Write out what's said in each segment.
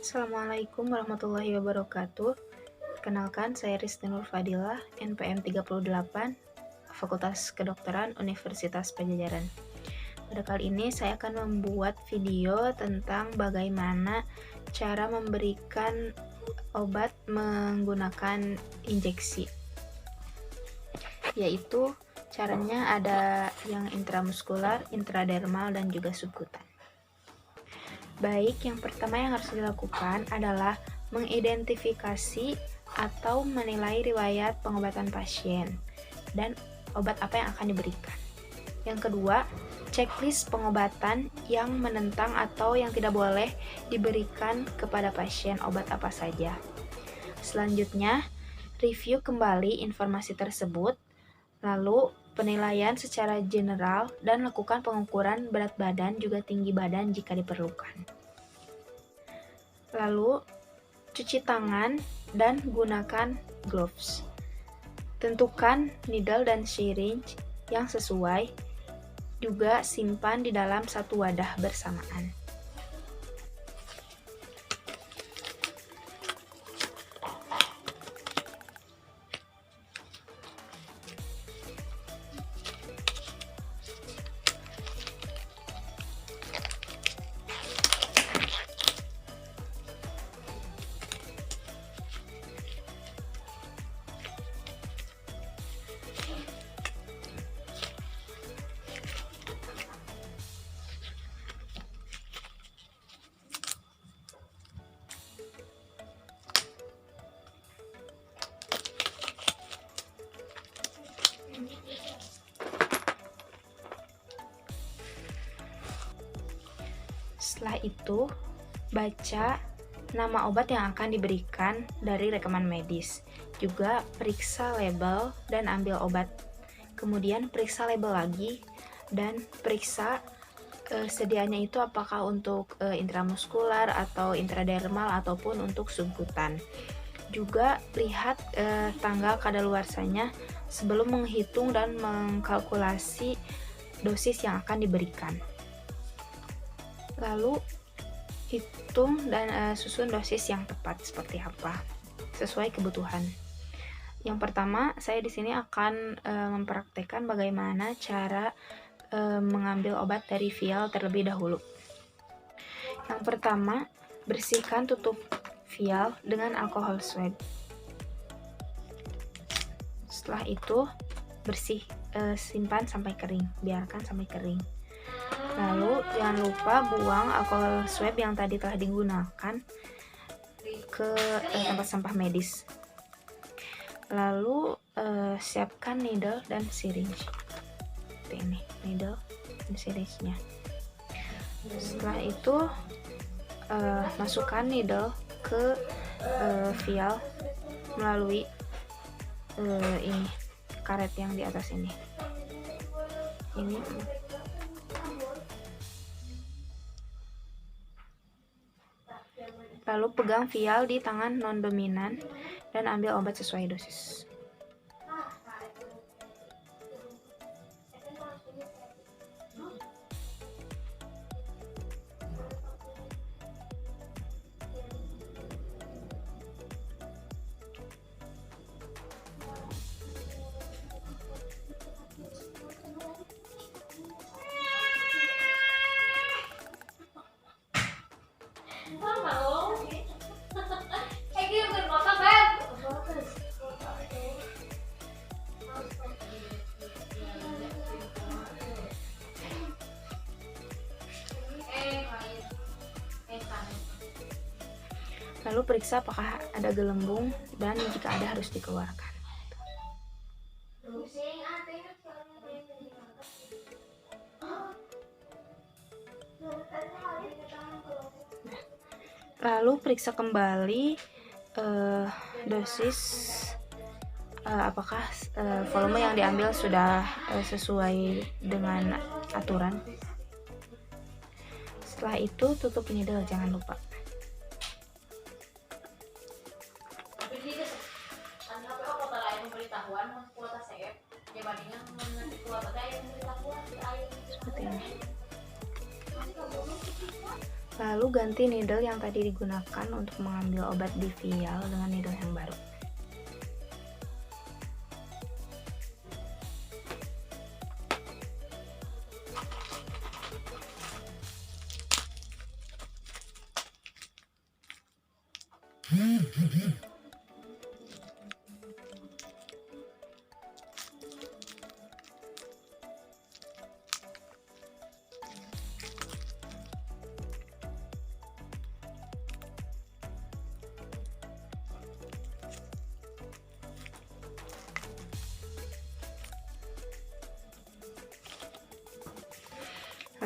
Assalamualaikum warahmatullahi wabarakatuh. Kenalkan, saya Risti Nur Fadilah, NPM 38, Fakultas Kedokteran Universitas Padjadjaran. Pada kali ini saya akan membuat video tentang bagaimana cara memberikan obat menggunakan injeksi. Yaitu caranya ada yang intramuskular, intradermal, dan juga subkutan. Baik, yang pertama yang harus dilakukan adalah mengidentifikasi atau menilai riwayat pengobatan pasien dan obat apa yang akan diberikan. Yang kedua, checklist pengobatan yang menentang atau yang tidak boleh diberikan kepada pasien obat apa saja. Selanjutnya, review kembali informasi tersebut, lalu penilaian secara general dan lakukan pengukuran berat badan juga tinggi badan jika diperlukan. Lalu, cuci tangan dan gunakan gloves. Tentukan needle dan syringe yang sesuai, juga simpan di dalam satu wadah bersamaan. Setelah itu, baca nama obat yang akan diberikan dari rekaman medis. Juga periksa label dan ambil obat. Kemudian periksa label lagi dan periksa sedianya itu apakah untuk intramuskular atau intradermal ataupun untuk subkutan. Juga lihat tanggal kadaluarsanya sebelum menghitung dan mengkalkulasi dosis yang akan diberikan. Lalu hitung dan susun dosis yang tepat seperti apa sesuai kebutuhan. Yang pertama, saya di sini akan mempraktekkan bagaimana cara mengambil obat dari vial terlebih dahulu. Yang pertama, bersihkan tutup vial dengan alkohol swab. Setelah itu, simpan sampai kering, biarkan sampai kering. Lalu jangan lupa buang alkohol swab yang tadi telah digunakan ke tempat sampah medis. Lalu siapkan needle dan syringe. Seperti ini, needle dan syringe-nya. Setelah itu masukkan needle ke vial melalui ini karet yang di atas ini. Ini lalu pegang vial di tangan non-dominan dan ambil obat sesuai dosis. Lalu periksa apakah ada gelembung dan jika ada harus dikeluarkan. Lalu periksa kembali dosis apakah volume yang diambil sudah sesuai dengan aturan. Setelah itu tutup needle, jangan lupa. Seperti ini. Lalu ganti needle yang tadi digunakan untuk mengambil obat di vial dengan needle yang baru.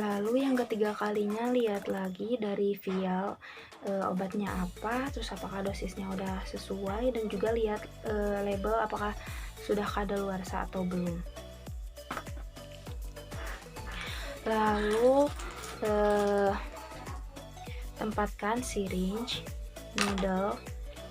Lalu yang ketiga kalinya lihat lagi dari vial obatnya apa, terus apakah dosisnya udah sesuai, dan juga lihat label apakah sudah kadaluarsa atau belum. Lalu tempatkan syringe, needle,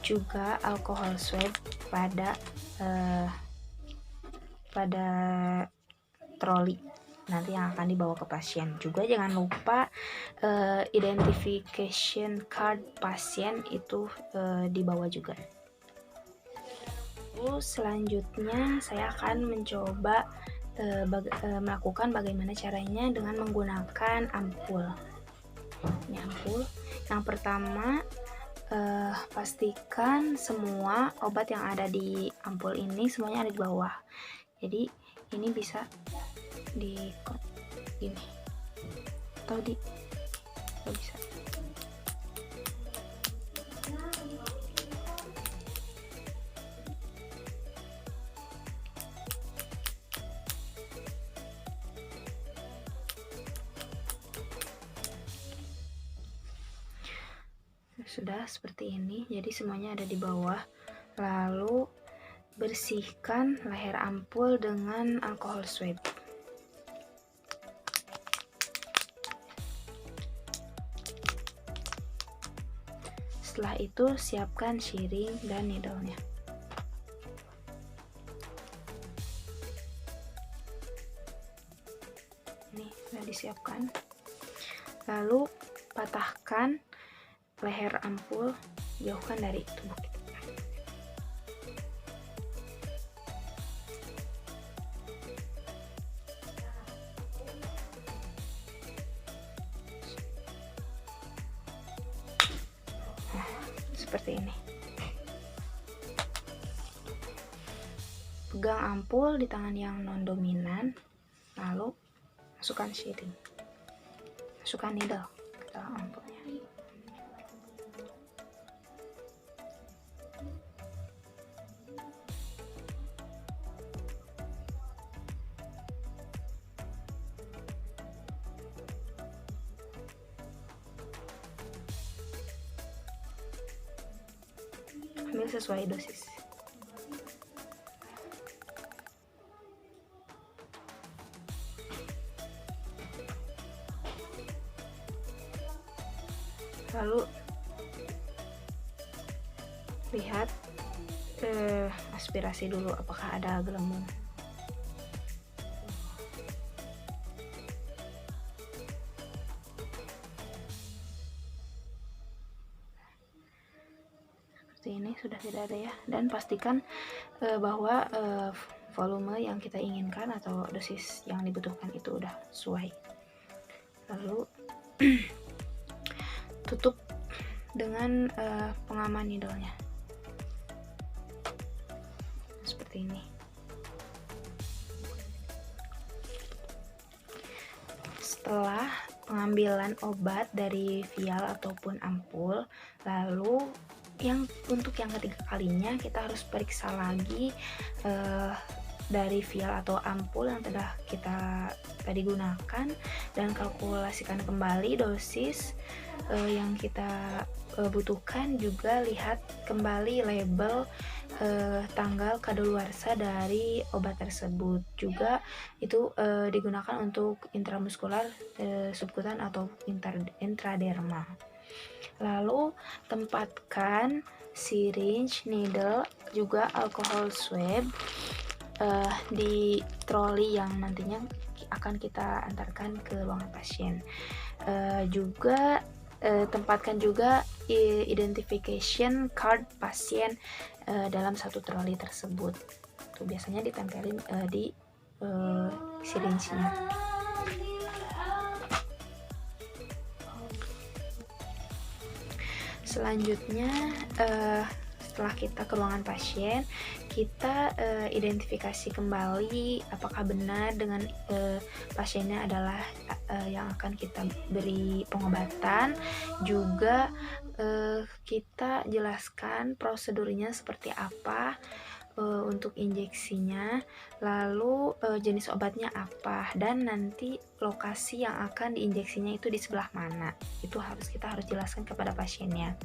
juga alcohol swab pada troli nanti yang akan dibawa ke pasien. Juga jangan lupa identification card pasien itu dibawa juga. Lalu selanjutnya saya akan mencoba melakukan bagaimana caranya dengan menggunakan ampul. Ini ampul. Yang pertama, pastikan semua obat yang ada di ampul ini semuanya ada di bawah. Jadi ini bisa di gini atau di bisa. Sudah seperti ini, jadi semuanya ada di bawah. Lalu bersihkan leher ampul dengan alkohol swab. Setelah itu siapkan syring dan needle-nya. Ini sudah disiapkan. Lalu patahkan leher ampul, jauhkan dari tubuh kita. Seperti ini. Pegang ampul di tangan yang non-dominan, lalu masukkan syring, masukkan needle ke dalam ampulnya. Ambil sesuai dosis. Lalu lihat aspirasi dulu apakah ada gelembung. Seperti ini sudah tidak ada ya, dan pastikan bahwa volume yang kita inginkan atau dosis yang dibutuhkan itu udah sesuai. Lalu tutup dengan pengaman needle-nya seperti ini. Setelah pengambilan obat dari vial ataupun ampul, lalu untuk yang ketiga kalinya kita harus periksa lagi dari vial atau ampul yang telah kita tadi gunakan, dan kalkulasikan kembali dosis yang kita butuhkan. Juga lihat kembali label tanggal kadaluarsa dari obat tersebut. Juga itu digunakan untuk intramuskular, subkutan atau intradermal. Lalu tempatkan syringe, needle, juga alcohol swab di troli yang nantinya akan kita antarkan ke ruangan pasien. Juga tempatkan juga identification card pasien dalam satu troli tersebut. Tuh biasanya ditempelin di syringe-nya. Selanjutnya setelah kita ke ruangan pasien, kita identifikasi kembali apakah benar dengan pasiennya adalah yang akan kita beri pengobatan. Juga kita jelaskan prosedurnya seperti apa untuk injeksinya, lalu jenis obatnya apa, dan nanti lokasi yang akan diinjeksinya itu di sebelah mana. Itu kita harus jelaskan kepada pasiennya.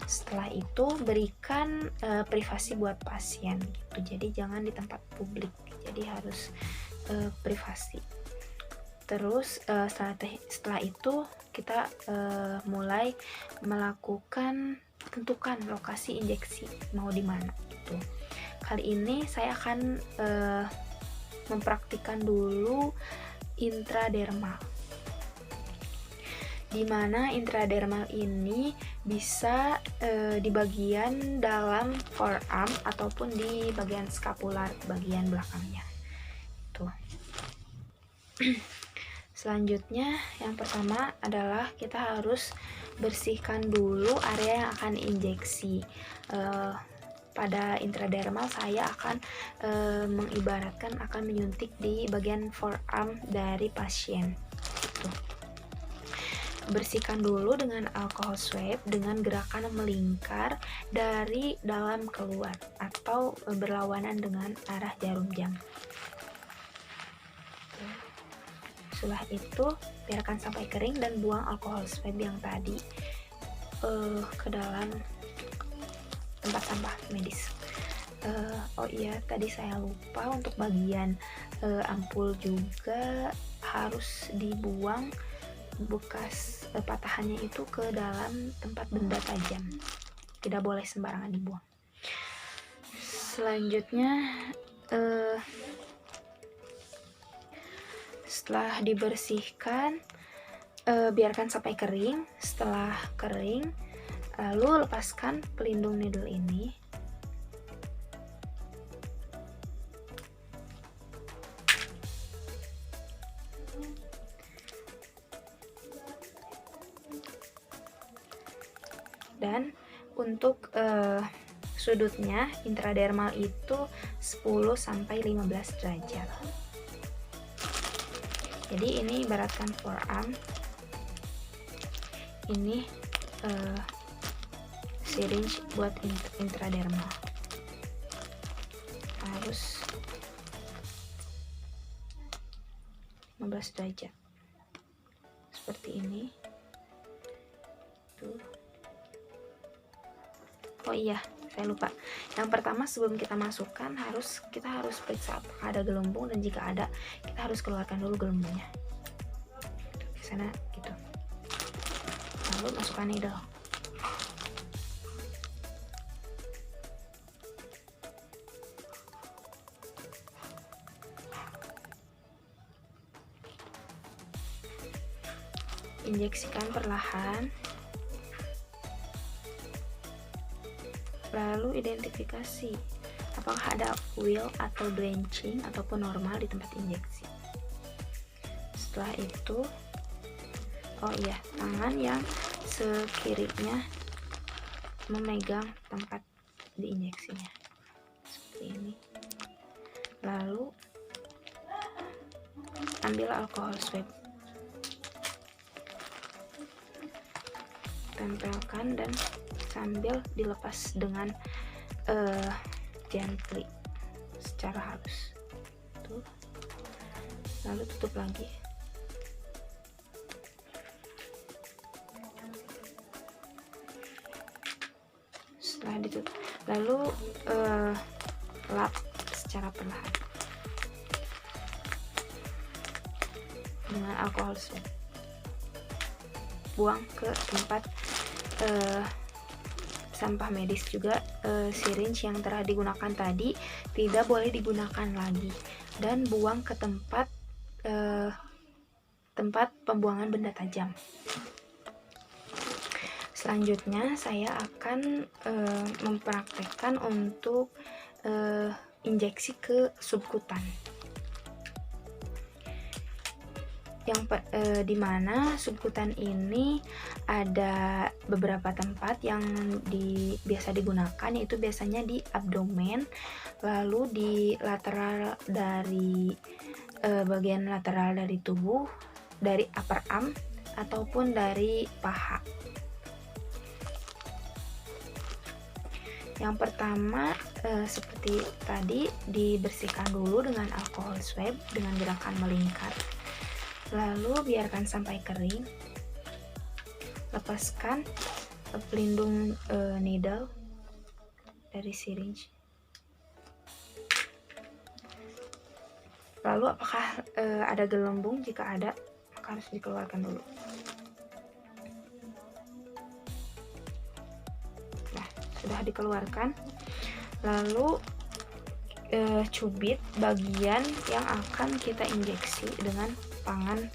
Setelah itu berikan privasi buat pasien gitu. Jadi jangan di tempat publik. Jadi harus privasi. Terus setelah itu kita mulai melakukan tentukan lokasi injeksi mau di mana gitu. Kali ini saya akan mempraktikkan dulu intradermal, di mana intradermal ini bisa di bagian dalam forearm ataupun di bagian scapular, bagian belakangnya. Tuh. Selanjutnya, yang pertama adalah kita harus bersihkan dulu area yang akan injeksi. Pada intradermal saya akan mengibaratkan akan menyuntik di bagian forearm dari pasien. Gitu. Bersihkan dulu dengan alcohol swab dengan gerakan melingkar dari dalam keluar atau berlawanan dengan arah jarum jam. Setelah itu biarkan sampai kering dan buang alkohol swab yang tadi ke dalam tempat sampah medis. Oh iya, tadi saya lupa untuk bagian ampul juga harus dibuang bekas patahannya itu ke dalam tempat benda tajam. Tidak boleh sembarangan dibuang. Selanjutnya setelah dibersihkan biarkan sampai kering. Setelah kering, lalu lepaskan pelindung needle ini. Dan untuk sudutnya intradermal itu 10-15 derajat. Jadi ini ibaratkan forearm. Ini syringe buat intradermal. Harus 15 derajat. Seperti ini. Tuh. Oh iya, saya lupa. Yang pertama sebelum kita masukkan kita harus periksa apakah ada gelembung, dan jika ada kita harus keluarkan dulu gelembungnya. Ke sana gitu. Lalu masukkan needle. Injeksikan perlahan. Lalu identifikasi apakah ada wheal atau drenching ataupun normal di tempat injeksi. Setelah itu, oh iya, tangan yang sekirinya memegang tempat di injeksinya seperti ini. Lalu ambil alcohol swab, tempelkan dan sambil dilepas dengan gently secara halus. Tuh. Lalu tutup lagi. Setelah ditutup, lalu lap secara perlahan dengan alkohol swab. Buang ke tempat sampah medis juga. Syringe yang telah digunakan tadi tidak boleh digunakan lagi, dan buang ke tempat pembuangan benda tajam. Selanjutnya saya akan mempraktekkan untuk injeksi ke subkutan, dimana subkutan ini ada beberapa tempat yang biasa digunakan, yaitu biasanya di abdomen, lalu di lateral dari bagian lateral dari tubuh, dari upper arm, ataupun dari paha. Yang pertama, seperti tadi, dibersihkan dulu dengan alkohol swab dengan gerakan melingkar. Lalu biarkan sampai kering. Lepaskan pelindung needle dari syringe. Lalu apakah ada gelembung? Jika ada, maka harus dikeluarkan dulu. Sudah dikeluarkan, lalu cubit bagian yang akan kita injeksi dengan tangan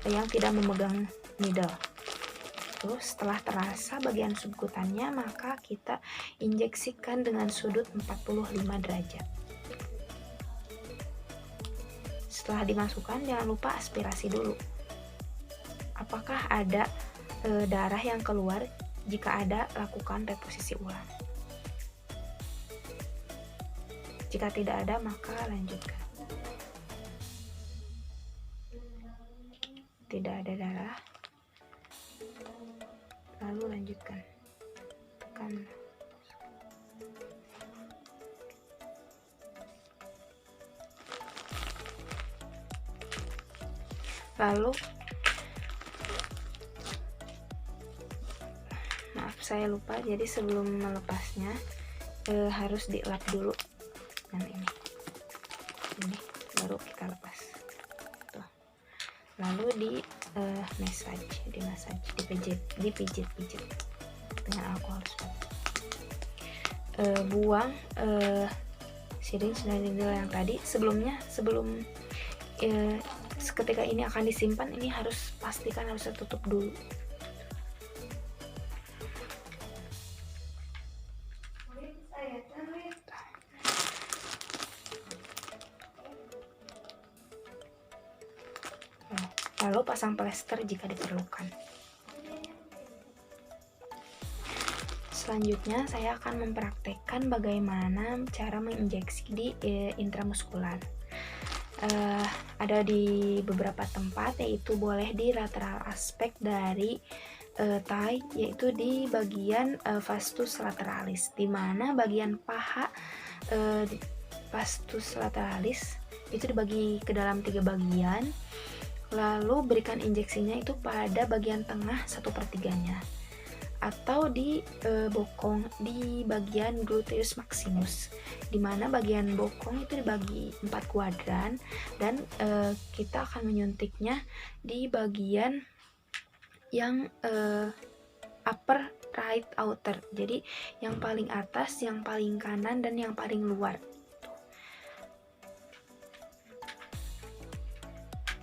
yang tidak memegang needle. Terus setelah terasa bagian subkutannya, maka kita injeksikan dengan sudut 45 derajat. Setelah dimasukkan, jangan lupa aspirasi dulu. Apakah ada darah yang keluar? Jika ada, lakukan reposisi ulang. Jika tidak ada, maka lanjutkan. Tidak ada darah, lalu lanjutkan. Lalu saya lupa, jadi sebelum melepasnya harus dilap dulu dengan ini baru kita lepas. Tuh. Lalu dipijit dengan alkohol swab. Buang syringe dan needle yang tadi. Sebelum ketika ini akan disimpan, ini harus pastikan harus tertutup dulu. Lalu pasang plester jika diperlukan. Selanjutnya saya akan mempraktekkan bagaimana cara menginjeksi di intramuskular. Ada di beberapa tempat, yaitu boleh di lateral aspek dari thigh, yaitu di bagian vastus lateralis, di mana bagian paha vastus lateralis itu dibagi ke dalam 3 bagian. Lalu berikan injeksinya itu pada bagian tengah 1/3-nya, atau di bokong di bagian gluteus maximus, di mana bagian bokong itu dibagi 4 kuadran, dan kita akan menyuntiknya di bagian yang upper right outer, jadi yang paling atas, yang paling kanan, dan yang paling luar.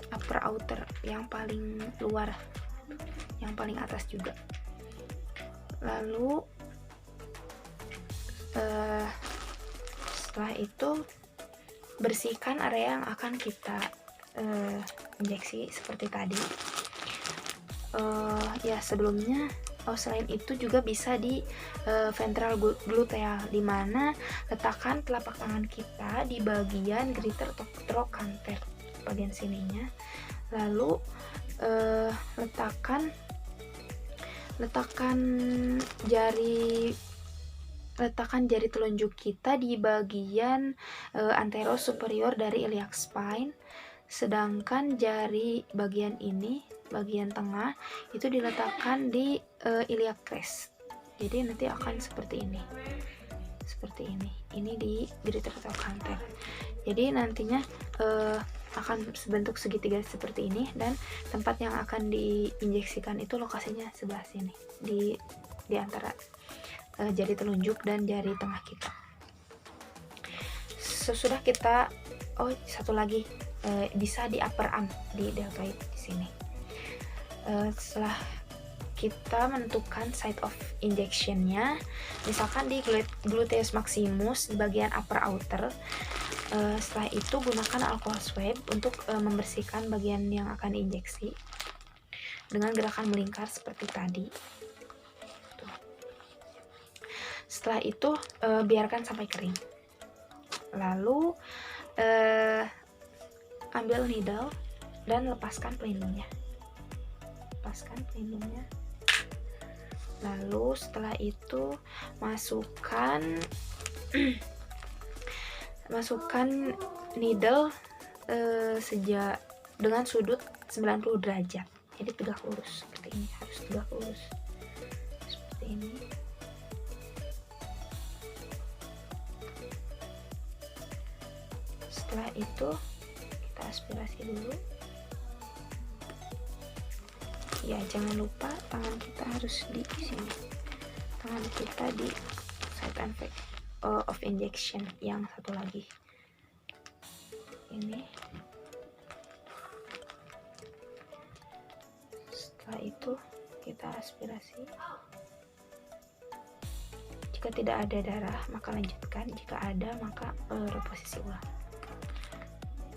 Upper outer, yang paling luar, yang paling atas juga. Lalu setelah itu bersihkan area yang akan kita injeksi seperti tadi. Sebelumnya selain itu juga bisa di ventral gluteal, dimana letakkan telapak tangan kita di bagian greater trochanter, bagian sininya. Lalu letakkan jari telunjuk kita di bagian antero superior dari iliac spine, sedangkan jari bagian ini, bagian tengah, itu diletakkan di iliac crest. Jadi nanti akan seperti ini. Ini di greater trochanter. Jadi nantinya akan bentuk segitiga seperti ini, dan tempat yang akan diinjeksikan itu lokasinya sebelah sini, di antara jari telunjuk dan jari tengah kita. Sesudah kita satu lagi bisa di upper arm, di deltoid di sini. Setelah kita menentukan site of injectionnya, misalkan di gluteus maximus di bagian upper outer. Setelah itu gunakan alcohol swab untuk membersihkan bagian yang akan diinjeksi dengan gerakan melingkar seperti tadi. Tuh. Setelah itu biarkan sampai kering. Lalu ambil needle dan lepaskan pelindungnya. Lalu setelah itu masukkan needle dengan sudut 90 derajat. Jadi tegak lurus seperti ini, harus tegak lurus seperti ini. Setelah itu kita aspirasi dulu. Ya, jangan lupa tangan kita harus di sini. Tangan kita di site of injection yang satu lagi. Ini. Setelah itu kita aspirasi. Jika tidak ada darah, maka lanjutkan. Jika ada, maka reposisi ulang.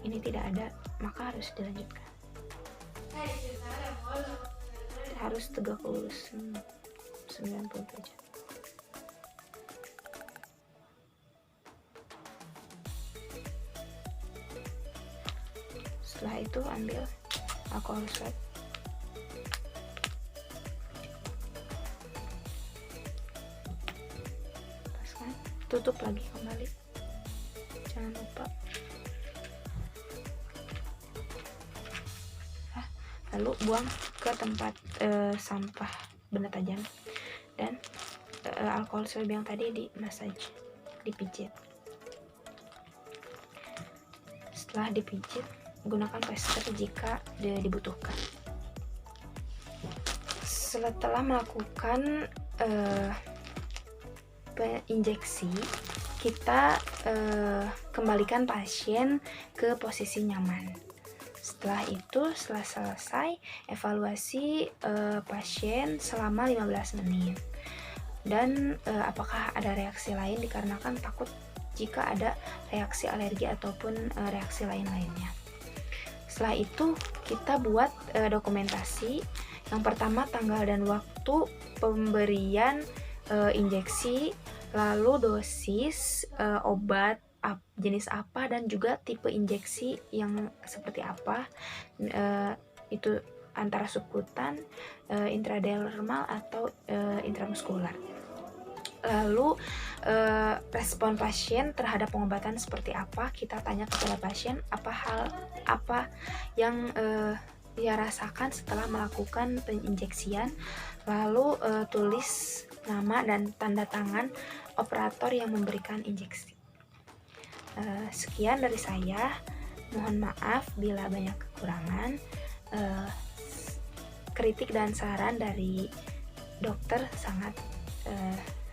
Ini tidak ada, maka harus dilanjutkan. Harus tegak lurus 90 derajat. Setelah itu ambil alcohol swab. Lepaskan, tutup lagi kembali. Jangan lupa. Lalu buang ke tempat sampah benda tajam, dan alkohol swab yang tadi di massage, dipijit. Setelah dipijit, gunakan plester jika dibutuhkan. Setelah melakukan injeksi, kita kembalikan pasien ke posisi nyaman. Setelah itu, setelah selesai, evaluasi pasien selama 15 menit. Dan apakah ada reaksi lain dikarenakan takut jika ada reaksi alergi ataupun reaksi lain-lainnya. Setelah itu, kita buat dokumentasi. Yang pertama, tanggal dan waktu pemberian injeksi, lalu dosis obat jenis apa, dan juga tipe injeksi yang seperti apa, itu antara subkutan, intradermal atau intramuskular. Lalu respon pasien terhadap pengobatan seperti apa, kita tanya kepada pasien apa yang dia rasakan setelah melakukan penginjeksian, lalu tulis nama dan tanda tangan operator yang memberikan injeksi. Sekian dari saya, mohon maaf bila banyak kekurangan. Kritik dan saran dari dokter sangat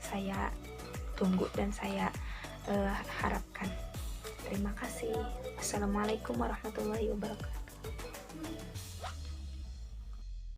saya tunggu dan saya harapkan. Terima kasih. Assalamualaikum warahmatullahi wabarakatuh.